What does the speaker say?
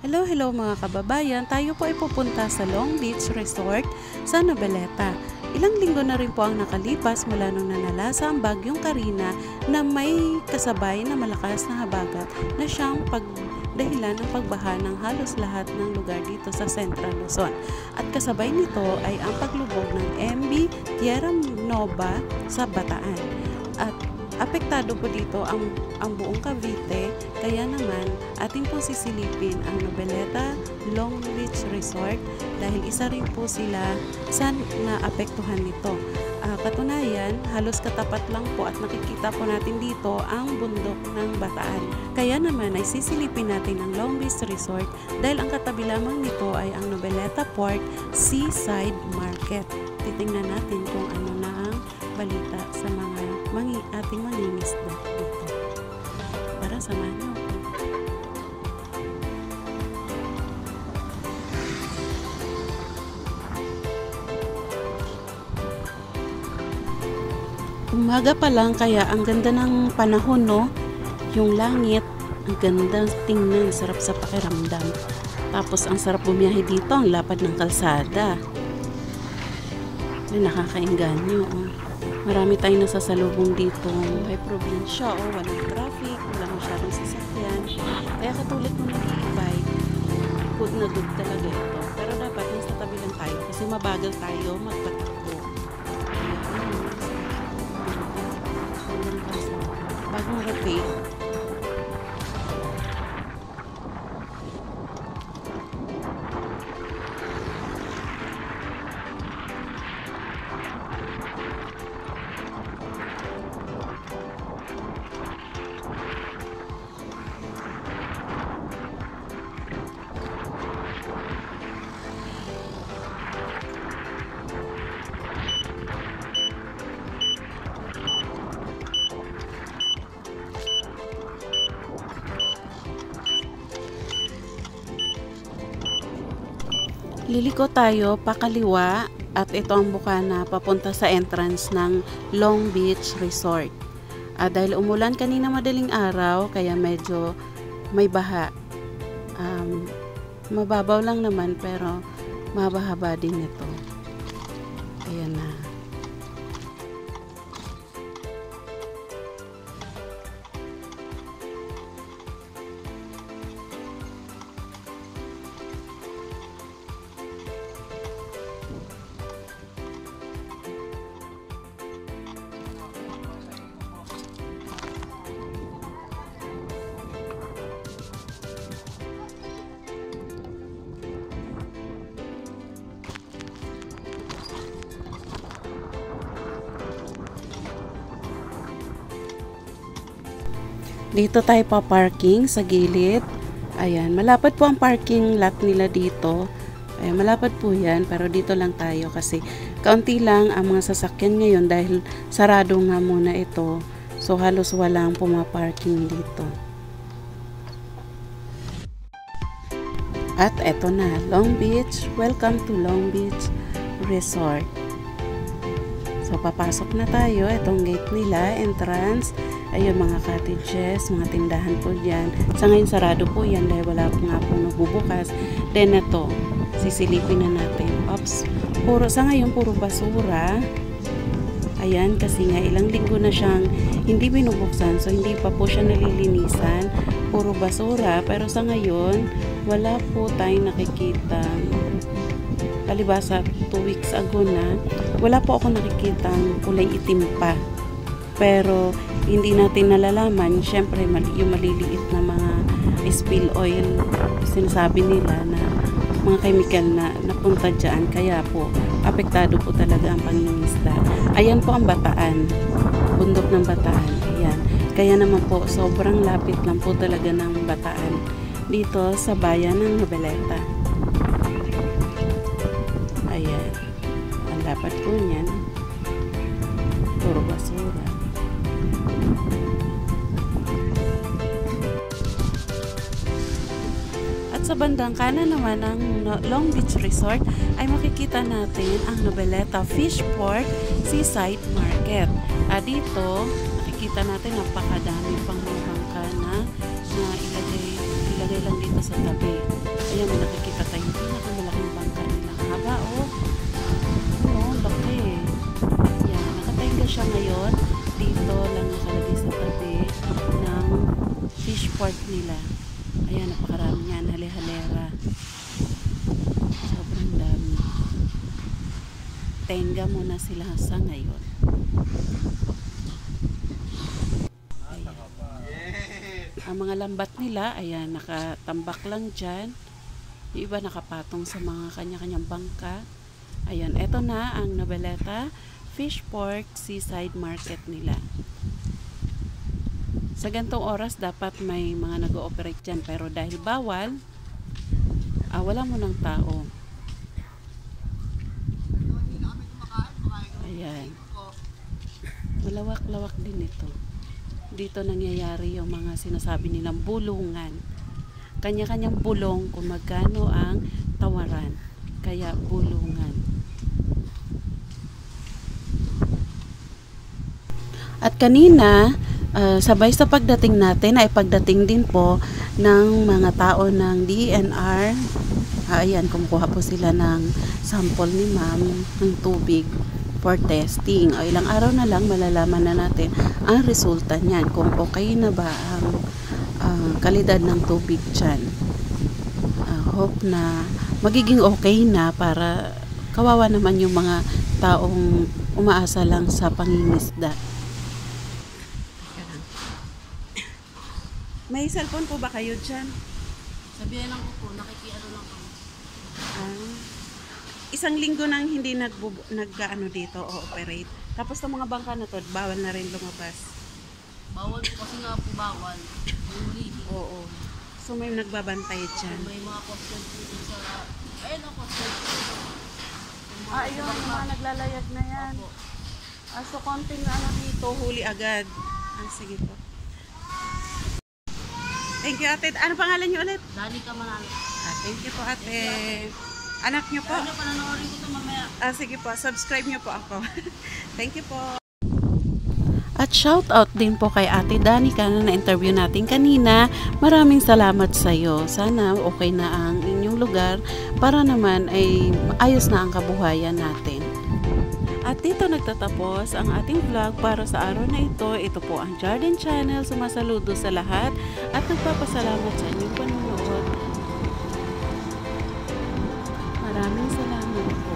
Hello mga kababayan, tayo po ay pupunta sa Long Beach Resort sa Noveleta. Ilang linggo na rin po ang nakalipas mula nung nanalasa ang bagyong Karina na may kasabay na malakas na habagat na siyang dahilan ng pagbaha ng halos lahat ng lugar dito sa Central Luzon. At kasabay nito ay ang paglubog ng MV Tierra Nova sa Bataan. At apektado po dito ang buong Cavite, kaya naman atin po sisilipin ang Noveleta Long Beach Resort dahil isa rin po sila sa naapektuhan nito. Katunayan, halos katapat lang po at nakikita po natin dito ang bundok ng Bataan. Kaya naman ay sisilipin natin ang Long Beach Resort dahil ang katabi lamang nito ay ang Noveleta Port Seaside Market. Titingnan natin kung ano na ang balita sa mga ating mangingisda dito. Tara, samahan niyo ako. Umaga pa lang kaya ang ganda ng panahon, no? Yung langit, ang ganda tingnan, sarap sa pakiramdam. Tapos ang sarap bumiyahe dito, ang lapad ng kalsada. Nakakainganyo, oh. Marami tayong nasasalubong dito ay probinsya, walang traffic, wala masyadong sasakyan. Kaya katulad mo nag-i-bike, good na good talaga ito. Pero dapat nasa tabi lang tayo kasi mabagal tayo magpatakbo. Bagong rotate. Liliko tayo pakaliwa at ito ang bukana papunta sa entrance ng Long Beach Resort. Dahil umulan kanina madaling araw kaya medyo may baha. Mababaw lang naman pero mahaba-haba din ito. Ayan na. Dito tayo pa-parking sa gilid. Ayan, malapad po ang parking lot nila dito. Ayan, malapad po yan, pero dito lang tayo kasi kaunti lang ang mga sasakyan ngayon dahil sarado nga muna ito. So, halos walang pumaparking dito. At eto na, Long Beach. Welcome to Long Beach Resort. So, papasok na tayo. Itong gate nila, entrance. Ayun, mga cottages, mga tindahan po dyan. Sa ngayon, sarado po yan dahil wala po nga po nagbubukas. Then, ito, sisilipin na natin. Oops, sa ngayon, puro basura. Ayan, kasi nga ilang linggo na siyang hindi binubuksan. So, hindi pa po siya nalilinisan. Puro basura. Pero sa ngayon, wala po tayong nakikita. Palibasa, 2 weeks ago na, wala po ako nakikitang kulay itim pa. Pero hindi natin nalalaman, syempre yung maliliit na mga spill oil, sinasabi nila na mga chemical na napunta dyan, kaya po apektado po talaga ang pangingisda. Ayan po ang Bataan, bundok ng Bataan. Ayan. Kaya naman po sobrang lapit lang po talaga ng Bataan dito sa bayan ng Noveleta. Ayan, ang lapad po niyan, puro basura. At sa bandang kanan naman ng Long Beach Resort ay makikita natin ang Noveleta Fishport Seaside Market. Dito makikita natin napakadami pang bangka na ilagay lang dito sa tabi. Ayan, may nakikita tayo pinakamalaking bangka nila. Haba, oh. Oo, laki. Ayan, nakatenga siya ngayon. Dito lang nakalagay sa tabi ng fish port nila. Ayan, napakarami yan. Hali-halera. Sobrang dami. Tenga muna sila sa ngayon. Ayan. Ang mga lambat nila, ayan, nakatambak lang dyan. Yung iba nakapatong sa mga kanya-kanyang bangka. Ayan, eto na ang Noveleta Fishport Seaside Market nila. Sa gantong oras, dapat may mga nag-ooperate dyan. Pero dahil bawal, wala mo ng tao. Ayan. Malawak-lawak din ito. Dito nangyayari yung mga sinasabi nilang bulungan. Kanya-kanyang bulong kung magkano ang tawaran. Kaya bulungan. At kanina, sabay sa pagdating natin ay pagdating din po ng mga tao ng DNR. Ayan, kumukuha po sila ng sample ni ma'am ng tubig for testing. O ilang araw na lang malalaman na natin ang resulta niyan. Kung okay na ba ang kalidad ng tubig dyan. Hope na magiging okay na para kawawa naman yung mga taong umaasa lang sa pangingisda. May cellphone po ba kayo dyan? Sabihan lang ko po, nakikiano lang ako. Isang linggo nang hindi nag-ano dito o operate. Tapos sa mga bangka na to, bawal na rin lumabas. Bawal po kasi nga po bawal. Huli. Oo. So may nagbabantay dyan. May mga costed po dun sa... Ayun ang costed po. Ayun, yung mga naglalayag na yan. So konting ano dito, huli agad. Sige po. Thank you, ate. Ano pangalan niyo ulit? Danica Manalo. Thank you po, ate. Anak niyo po? Ano, pananoorin ko ito mamaya. Sige po, subscribe niyo po ako. Thank you po. At shout out din po kay Ate Danica na na-interview natin kanina. Maraming salamat sa iyo. Sana okay na ang inyong lugar para naman ay ayos na ang kabuhayan natin. At dito nagtatapos ang ating vlog para sa araw na ito. Ito po ang Jardine Channel. Sumasaludo sa lahat at nagpapasalamat sa inyong panonood. Maraming salamat po.